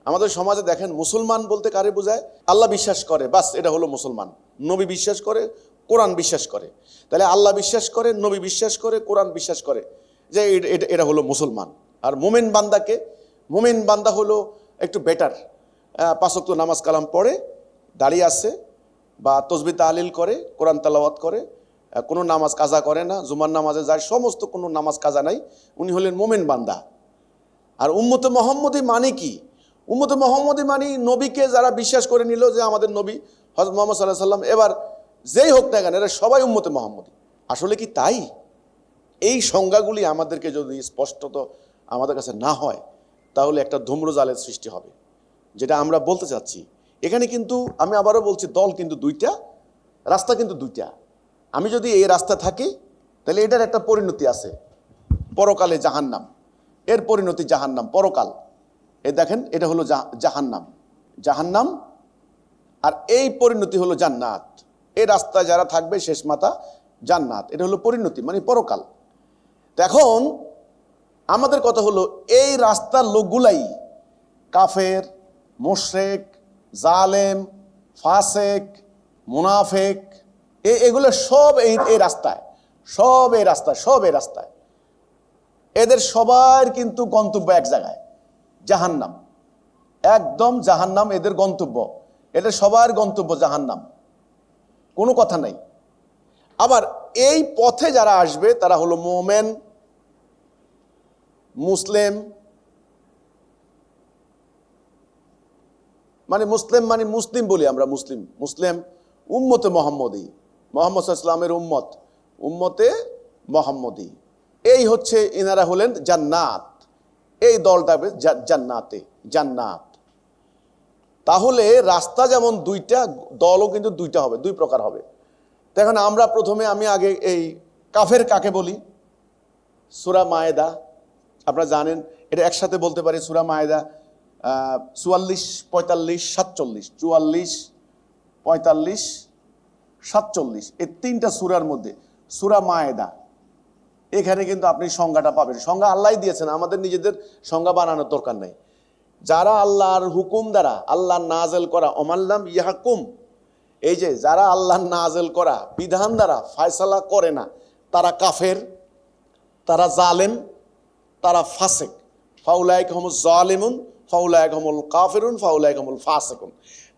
আমাদের সমাজে দেখেন মুসলমান বলতে কারে বোঝায়? আল্লাহ বিশ্বাস করে, বাস এটা হলো মুসলমান। নবী বিশ্বাস করে, কোরআন বিশ্বাস করে। তাহলে আল্লাহ বিশ্বাস করে, নবী বিশ্বাস করে, কোরআন বিশ্বাস করে, যে এটা হলো মুসলমান। আর মোমেন বান্দাকে, মোমেন বান্দা হলো একটু বেটার, 5 ওয়াক্ত নামাজ কালাম পড়ে, দাঁড়িয়ে আছে, বা তসবিহ তাহলিল করে, কোরআন তেলাওয়াত করে, কোনো নামাজ কাজা করে না, জুমার নামাজে যায়, সমস্ত কোনো নামাজ কাজা নাই, উনি হলেন মোমেন বান্দা। আর উম্মতে মুহাম্মদী মানে কি? উম্মতে মুহাম্মদী মানে নবীকে যারা বিশ্বাস করে নিল যে আমাদের নবী হযরত মুহাম্মদ সাল্লাল্লাহু আলাইহি সাল্লাম, এবার যেই হোক না কেন এরা সবাই উম্মতে মুহাম্মদী। আসলে কি তাই? এই সংজ্ঞাগুলি আমাদেরকে যদি স্পষ্টত আমাদের কাছে না হয়, তাহলে একটা ধূম্রজালের সৃষ্টি হবে, যেটা আমরা বলতে চাচ্ছি। এখানে কিন্তু আমি আবারও বলছি, দল কিন্তু দুইটা, রাস্তা কিন্তু দুইটা। আমি যদি এই রাস্তা থাকি, তাহলে এটার একটা পরিণতি আছে, পরকালে জাহান্নাম। এর পরিণতি জাহান্নাম, পরকাল। এই দেখেন, এটা হলো জাহান্নাম, জাহান্নাম। আর এই পরিণতি হলো জান্নাত। এই রাস্তায় যারা থাকবে শেষ মাথা জান্নাত, এটা হলো পরিণতি, মানে পরকাল। তো এখন আমাদের কথা হলো, এই রাস্তার লোকগুলাই কাফের, মুশরিক, জালেম, ফাসেক, মুনাফেক, এগুলো সব এই রাস্তায়, সব এই রাস্তায়, সব এই রাস্তায়। এদের সবার কিন্তু গন্তব্য এক জায়গায়, জাহান্নাম। একদম জাহান্নাম এদের গন্তব্য, এদের সবার গন্তব্য জাহান্নাম, কোনো কথা নাই। আবার এই পথে যারা আসবে তারা হলো মোমেন, মুসলিম, মানে মুসলিম মানে মুসলিম বলি আমরা, মুসলিম, মুসলিম, উম্মতে মুহাম্মদী, মুহাম্মদ সাল্লাল্লাহু আলাইহি ওয়াসাল্লামের উম্মত, উম্মতে মুহাম্মদী। এই হচ্ছে ইনারা হলেন জান্নাত। এই দলটা জান্নাতে, জান্নাত। তাহলে রাস্তা যেমন দুইটা, দলও কিন্তু দুইটা হবে, দুই প্রকার হবে। তো এখন আমরা প্রথমে, আমি আগে এই কাফের কাকে বলি? সূরা মায়েদা, আপনারা জানেন, এটা একসাথে বলতে পারি। সূরা মায়েদা 44, 45, 47, 44, 45, 47, এই 3টা সূরার মধ্যে সূরা মায়েদা। এখানে কিন্তু আপনি সংজ্ঞাটা পাবেন। সংজ্ঞা আল্লাহই দিয়েছেন, আমাদের নিজেদের সংজ্ঞা বানানোর দরকার নেই। যারা আল্লাহর হুকুম দ্বারা, আল্লাহ নাজেল করা, ওমাল্লাম ইয়াহকুম, এই যে যারা আল্লাহ নাজেল করা বিধান দ্বারা ফয়সালা করে না, তারা কাফের, তারা জালেম, তারা ফাসেক। ফাউলাইকা হুমুজ জালিমুন, ফাউলাইকা হুমুল কাফিরুন, ফাউলাইকা হুমুল ফাসিকুন।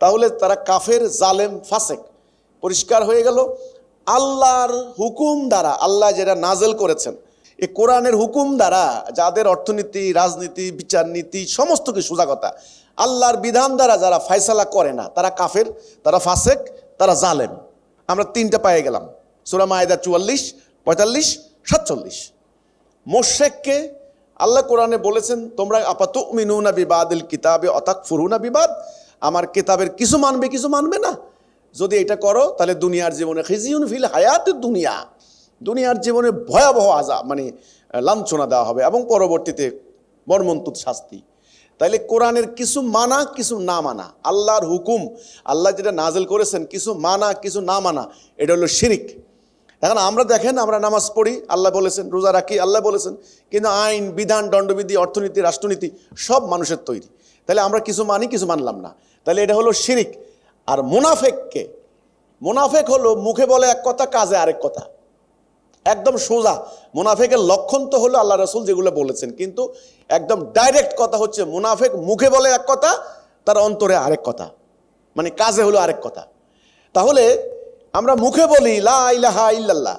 তাহলে তারা কাফের, জালেম, ফাসেক। পরিষ্কার হয়ে গেল। আল্লাহর হুকুম দ্বারা, আল্লাহ যেটা নাজেল করেছেন, এই কোরআনের হুকুম দ্বারা যাদের অর্থনীতি, রাজনীতি, বিচার নীতি, সমস্ত কিছু সোজা কথা, আল্লাহর বিধান দ্বারা যারা ফয়সালা করে না, তারা কাফের, তারা ফাসেক, তারা জালেম। আমরা 3টা পেয়ে গেলাম, সূরা মায়েদা 44, 45, 47। মুশরিককে আল্লাহ কোরআনে বলেছেন, তোমরা আপাতুমিনুনা বিবাদিল কিতাবে অতাকফুরুনা বিবাদ, আমার কিতাবের কিছু মানবে, কিছু মানবে না। যদি এটা করো, তাহলে দুনিয়ার জীবনে খিজিউন ফিল হায়াতুদ দুনিয়া, দুনিয়ার জীবনে ভয়াবহ আযাব, মানে লাঞ্ছনা দেওয়া হবে, এবং পরবর্তীতে মর্মন্তুদ শাস্তি। তাইলে কোরআনের কিছু মানা, কিছু না মানা, আল্লাহর হুকুম, আল্লাহ যেটা নাজেল করেছেন, কিছু মানা, কিছু না মানা, এটা হলো শিরিক। এখন আমরা দেখেন, আমরা নামাজ পড়ি, আল্লাহ বলেছেন, রোজা রাখি, আল্লাহ বলেছেন, কিন্তু আইন, বিধান, দণ্ডবিধি, অর্থনীতি, রাষ্ট্রনীতি সব মানুষের তৈরি। তাহলে আমরা কিছু মানি, কিছু মানলাম না, তাহলে এটা হলো শিরিক। আর মুনাফেককে, মুনাফেক হলো মুখে বলে এক কথা, কাজে আরেক কথা, একদম সোজা। মুনাফেকের লক্ষণ তো হলো আল্লাহ রাসূল যেগুলো বলেছেন, কিন্তু একদম ডাইরেক্ট কথা হচ্ছে, মুনাফেক মুখে বলে এক কথা, তার অন্তরে আরেক কথা, মানে কাজে হলো আরেক কথা। তাহলে আমরা মুখে বলি লা ইলাহা ইল্লাল্লাহ,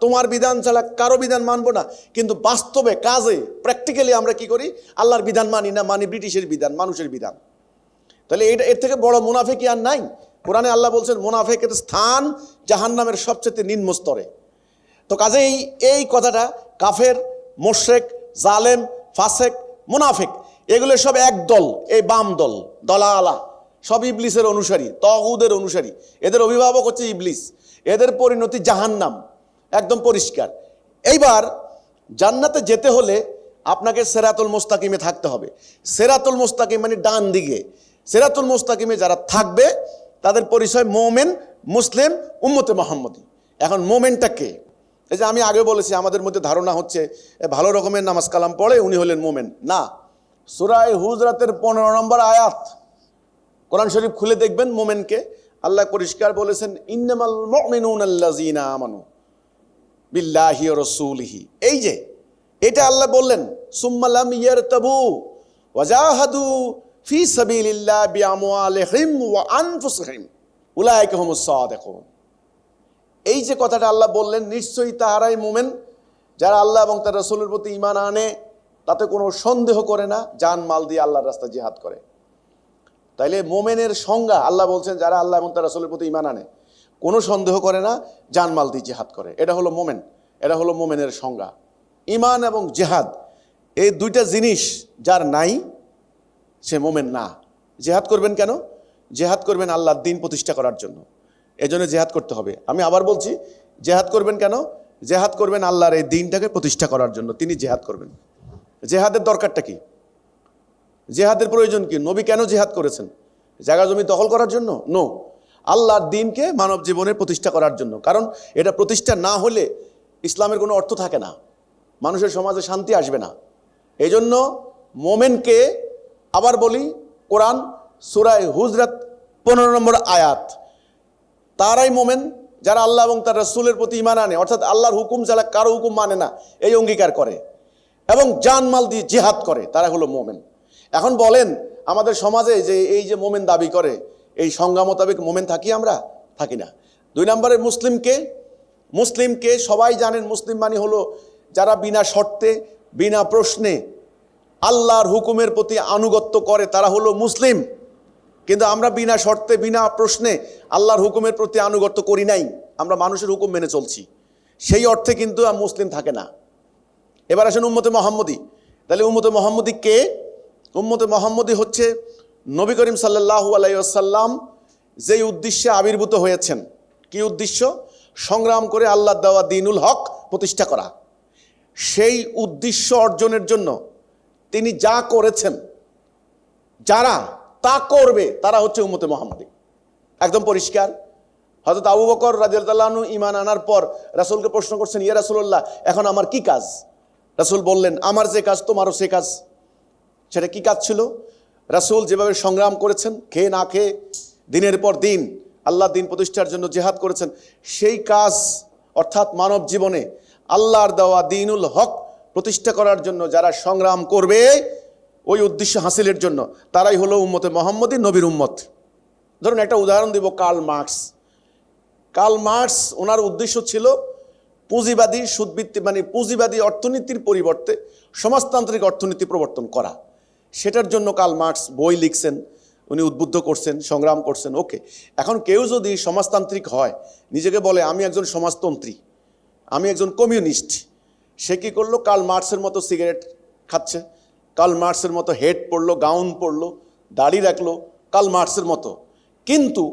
তোমার বিধান ছাড়া কারো বিধান মানবো না, কিন্তু বাস্তবে, কাজে, প্র্যাকটিক্যালি আমরা কি করি? আল্লাহর বিধান মানি না, মানি ব্রিটিশের বিধান, মানুষের বিধান। তাহলে এর থেকে বড় মুনাফেকি আর নাই। কোরআনে আল্লাহ বলছেন, মুনাফেকের স্থান জাহান্নামের সবচেয়ে নিম্ন স্তরে। তো কাজেই এই কথাটা, কাফের, মুশরিক, জালেম, ফাসেক, মুনাফিক, এগুলো সব এক দল, এই বাম দল, দলালা, সব ইবলিসের অনুসারী, তাগুদের অনুসারী। এদের অভিভাবক হচ্ছে ইবলিস, এদের পরিণতি জাহান্নাম, একদম পরিষ্কার। এইবার জান্নাতে যেতে হলে আপনাকে সিরাতুল মুস্তাকিমে থাকতে হবে। সিরাতুল মুস্তাকিম মানে ডান দিকে। সিরাতুল মুস্তাকিমে যারা থাকবে তাদের পরিচয় মোমেন, মুসলিম, উম্মতে মুহাম্মদী। এখন মোমেনটা কে? এই যে আমি আগে বলেছি, আমাদের মধ্যে ধারণা হচ্ছে ভালো রকমের নামাজ কালাম পড়ে উনি হলেন মোমেন। না, সূরা হুজরাতের 15 নম্বর আয়াত। কোরআন শরীফ খুলে দেখবেন মোমেনকে আল্লাহ পরিষ্কার বলেছেন, ইন্নামাল মুমিনুনা আল্লাযীনা আমানু বিল্লাহি ওয়া রাসূলিহি। এই যে এটা আল্লাহ বললেন, সুম্মা লাম ইয়ারতাবু ওয়া জাহাদু ফি সাবিলিল্লাহ বিআমওয়ালিহিম ওয়া আনফুসিহিম উলাইকা হুমুস সাদিকুন। এই যে কথাটা আল্লাহ বললেন, নিশ্চয়ই তাহারাই মোমেন যারা আল্লাহ এবং তার রাসূলের প্রতি ঈমান আনে, তাতে কোনো সন্দেহ করে না, জান মাল দিয়ে আল্লাহর রাস্তায় জিহাদ করে। তাইলে মোমেনের সংজ্ঞা আল্লাহ বলছেন যারা আল্লাহ এবং তার রাসূলের প্রতি ঈমান আনে, কোনো সন্দেহ করে না, জান মাল দিয়ে জিহাদ করে। এটা হলো মোমেন, এটা হলো মোমেনের সংজ্ঞা। ঈমান এবং জিহাদ এই দুইটা জিনিস যার নাই সে মোমেন না। জিহাদ করবেন কেন? জিহাদ করবেন আল্লাহর দ্বীন প্রতিষ্ঠা করার জন্য, এজন্য জিহাদ করতে হবে। আমি আবার বলছি, জিহাদ করবেন কেন? জিহাদ করবেন আল্লাহর এই দ্বীনটাকে প্রতিষ্ঠা করার জন্য, তিনি জিহাদ করবেন। জিহাদের দরকারটা কি? জিহাদের প্রয়োজন কি? নবী কেন জিহাদ করেছেন? জায়গা জমি দখল করার জন্য? নো, আল্লাহর দ্বীনকে মানব জীবনে প্রতিষ্ঠা করার জন্য। কারণ এটা প্রতিষ্ঠা না হলে ইসলামের কোনো অর্থ থাকে না, মানুষের সমাজে শান্তি আসবে না। এই জন্য মোমেনকে আবার বলি, কোরআন সূরা হুজরাত 15 নম্বর আয়াত, তারাই মোমেন যারা আল্লাহ এবং তার রাসূলের প্রতি ঈমান আনে, অর্থাৎ আল্লাহর হুকুম ছাড়া কারো হুকুম মানে না এই অঙ্গীকার করে, এবং জানমাল দিয়ে জিহাদ করে, তারা হলো মোমেন। এখন বলেন আমাদের সমাজে যে এই যে মোমেন দাবি করে, এই সংজ্ঞা মোতাবেক মোমেন থাকি আমরা? থাকি না। 2 নম্বরে মুসলিমকে সবাই জানেন, মুসলিম মানে হলো যারা বিনা শর্তে বিনা প্রশ্নে আল্লাহর হুকুমের প্রতি আনুগত্য করে, তারা হলো মুসলিম। কিন্তু আমরা বিনা শর্তে বিনা প্রশ্নে আল্লাহর হুকুমের প্রতি আনুগত্য করি নাই, আমরা মানুষের হুকুম মেনে চলছি, সেই অর্থে কিন্তু মুসলিম থাকে না। এবার আসেন উম্মতে মুহাম্মদী। তাহলে উম্মতে মুহাম্মদী কে? উম্মতে মুহাম্মদী হচ্ছে নবী করিম সাল্লাল্লাহু আলাইহি ওয়াসাল্লাম যেই উদ্দেশ্যে আবির্ভূত হয়েছেন। কি উদ্দেশ্য? সংগ্রাম করে আল্লাহর দেওয়া দ্বীনুল হক প্রতিষ্ঠা করা। সেই উদ্দেশ্য অর্জনের জন্য তিনি যা করেছেন, যারা তা করবে তারা হচ্ছে উম্মতে মুহাম্মদী। একদম পরিষ্কার। হযরত আবু বকর রাদিয়াল্লাহু আনহু ঈমান আনার পর রাসূলকে প্রশ্ন করছেন, ইয়া রাসূলুল্লাহ, এখন আমার কি কাজ? রাসূল বললেন, আমার যে কাজ তোমারও সে কাজ। সেটা কি কাজ ছিল? রাসূল যেভাবে সংগ্রাম করেছেন, খেয়ে না খেয়ে দিনের পর দিন আল্লাহ দ্বীন প্রতিষ্ঠার জন্য জিহাদ করেছেন, সেই কাজ অর্থাৎ মানব জীবনে আল্লাহর দেওয়া দ্বীনুল হক প্রতিষ্ঠা করার জন্য যারা সংগ্রাম করবে ওই উদ্দেশ্য হাসিলের জন্য, তারাই হলো উম্মতে মুহাম্মদী, নবীর উম্মত। ধরুন একটা উদাহরণ দিব, কার্ল মার্কস ওনার উদ্দেশ্য ছিল পুঁজিবাদী সুদভিত্তিক, মানে পুঁজিবাদী অর্থনীতির পরিবর্তে সমাজতান্ত্রিক অর্থনীতি প্রবর্তন করা। সেটার জন্য কার্ল মার্কস বই লিখছেন, উনি উদ্বুদ্ধ করছেন, সংগ্রাম করছেন। ওকে, এখন কেউ যদি সমাজতান্ত্রিক হয়, নিজেকে বলে আমি একজন সমাজতন্ত্রী, আমি একজন কমিউনিস্ট, সে কী করলো? কার্ল মার্কসের মতো সিগারেট খাচ্ছে, কার্ল মার্কসের মতো হেড পরলো, গাউন পরলো, দাড়ি রাখলো কার্ল মার্কসের মতো, কিন্তু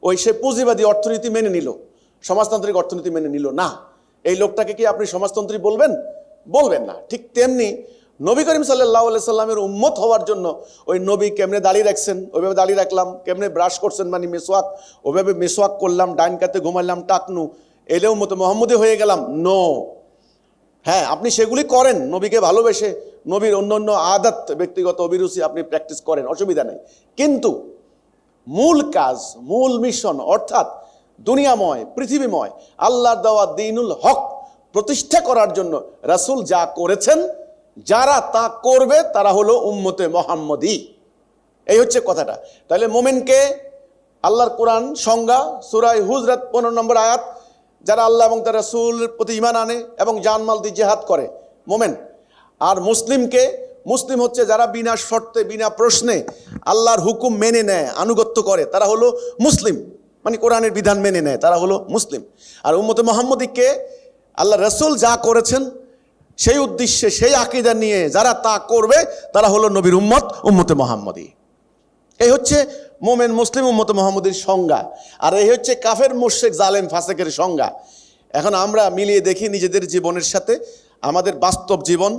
ওই সে পুঁজিবাদী অর্থনীতি মেনে নিল, সমাজতান্ত্রিক অর্থনীতি মেনে নিল না। এই লোকটাকে কি আপনি সমাজতন্ত্রী বলবেন? বলবেন না। ঠিক তেমনি নবী করিম সাল্লাল্লাহু আলাইহি সাল্লামের উম্মত হওয়ার জন্য ওই নবী কেমনে দাড়ি রাখছেন ওইভাবে দাড়ি রাখলাম, কেমনে ব্রাশ করছেন মানে মেসওয়াক ওইভাবে মেসওয়াক করলাম, ডাইন কাতে ঘুমাইলাম টাকনু, এলেও মতো মোহাম্মদী হয়ে গেলাম? নো। হ্যাঁ, আপনি সেগুলি করেন নবীকে ভালোবেসে, নবীর অন্য আদত ব্যক্তিগত অভিরুচি আপনি প্র্যাকটিস করেন, অসুবিধা নেই। কিন্তু মূল কাজ, মূল মিশন অর্থাৎ দুনিয়াময় পৃথিবীময় আল্লাহর দেওয়া দ্বীনুল হক প্রতিষ্ঠা করার জন্য রাসূল যা করেছেন, যারা তা করবে তারা হলো উম্মতে মুহাম্মদী। এই হচ্ছে কথাটা। তাহলে মোমেনকে আল্লাহর কোরআন সংজ্ঞা সূরা হুজরাত 15 নম্বর আয়াত, যারা আল্লাহ এবং তার রাসূলের প্রতি ঈমান আনে এবং জানমাল দিয়ে জিহাদ করে, মোমেন। আর মুসলিম হচ্ছে যারা বিনা শর্তে বিনা প্রশ্নে আল্লাহর হুকুম মেনে নেয়, আনুগত্য করে, তারা হলো মুসলিম, মানে কোরআনের বিধান মেনে নেয়, তারা হলো মুসলিম। আর উম্মতে মুহাম্মদীকে আল্লাহ রাসূল যা করেছেন সেই উদ্দেশ্যে সেই আকীদা নিয়ে যারা তা করবে তারা হলো নবীর উম্মত, উম্মতে মুহাম্মদী। এই হচ্ছে মোমেন মুসলিম উম্মতে মুহাম্মদীর সংজ্ঞা। আর এই হচ্ছে কাফের মুশরিক জালেম ফাসেকের সংজ্ঞা। এখন আমরা মিলিয়ে দেখি নিজেদের জীবনের সাথে আমাদের বাস্তব জীবন,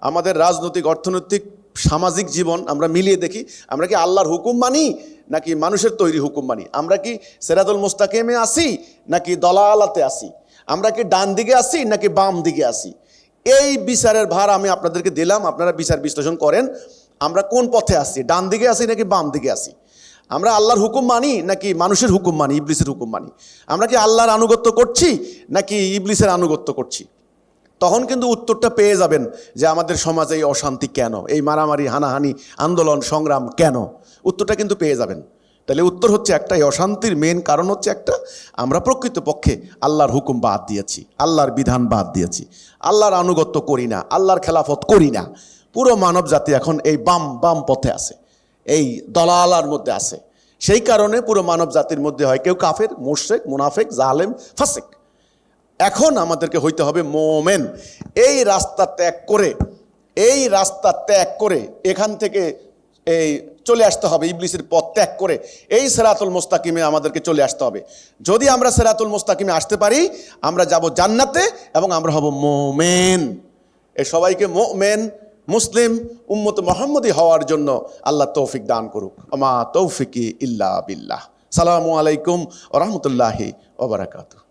আমাদের রাজনৈতিক অর্থনৈতিক সামাজিক জীবন আমরা মিলিয়ে দেখি, আমরা কি আল্লাহর হুকুম মানি নাকি মানুষের তৈরি হুকুম মানি? আমরা কি সিরাতুল মুস্তাকিমে আসি নাকি দলালাতে আসি? আমরা কি ডান দিকে আসি নাকি বাম দিকে আসি? এই বিচারের ভার আমি আপনাদেরকে দিলাম, আপনারা বিচার বিশ্লেষণ করেন। আমরা কোন পথে আছি, ডান দিকে আছি নাকি বাম দিকে আছি? আমরা আল্লাহর হুকুম মানি নাকি মানুষের হুকুম মানি, ইবলিসের হুকুম মানি? আমরা কি আল্লাহর আনুগত্য করছি নাকি ইবলিসের আনুগত্য করছি? তখন কিন্তু উত্তরটা পেয়ে যাবেন যে আমাদের সমাজে এই অশান্তি কেন, এই মারামারি, হানাহানি, আন্দোলন, সংগ্রাম কেন, উত্তরটা কিন্তু পেয়ে যাবেন। তাহলে উত্তর হচ্ছে একটা, এই অশান্তির মেন কারণ হচ্ছে একটা, আমরা প্রকৃতপক্ষে আল্লাহর হুকুম বাদ দিয়েছি, আল্লাহর বিধান বাদ দিয়েছি, আল্লাহর আনুগত্য করি না, আল্লাহর খেলাফত করি না। পুরো মানব জাতি এখন এই বাম বাম পথে আছে, এই দলালার মধ্যে আছে। সেই কারণে পুরো মানব জাতির মধ্যে হয় কেউ কাফের, মুশরিক, মুনাফিক, জালেম, ফাসিক। এখন আমাদেরকে হইতে হবে মোমেন। এই রাস্তা ত্যাগ করে, এই রাস্তা ত্যাগ করে এখান থেকে এই চলে আসতে হবে, ইবলিসের পথ ত্যাগ করে এই সিরাতুল মুস্তাকিমে আমাদেরকে চলে আসতে হবে। যদি আমরা সিরাতুল মুস্তাকিমে আসতে পারি, আমরা যাব জান্নাতে এবং আমরা হব মোমেন। এ সবাইকে মোমেন, মুসলিম, উম্মত মুহাম্মদী হওয়ার জন্য আল্লাহ তৌফিক দান করুক। আমা তৌফিকি ইল্লা বিল্লাহ। সালামু আলাইকুম ওয়া রাহমাতুল্লাহি ওয়া বারাকাতুহু।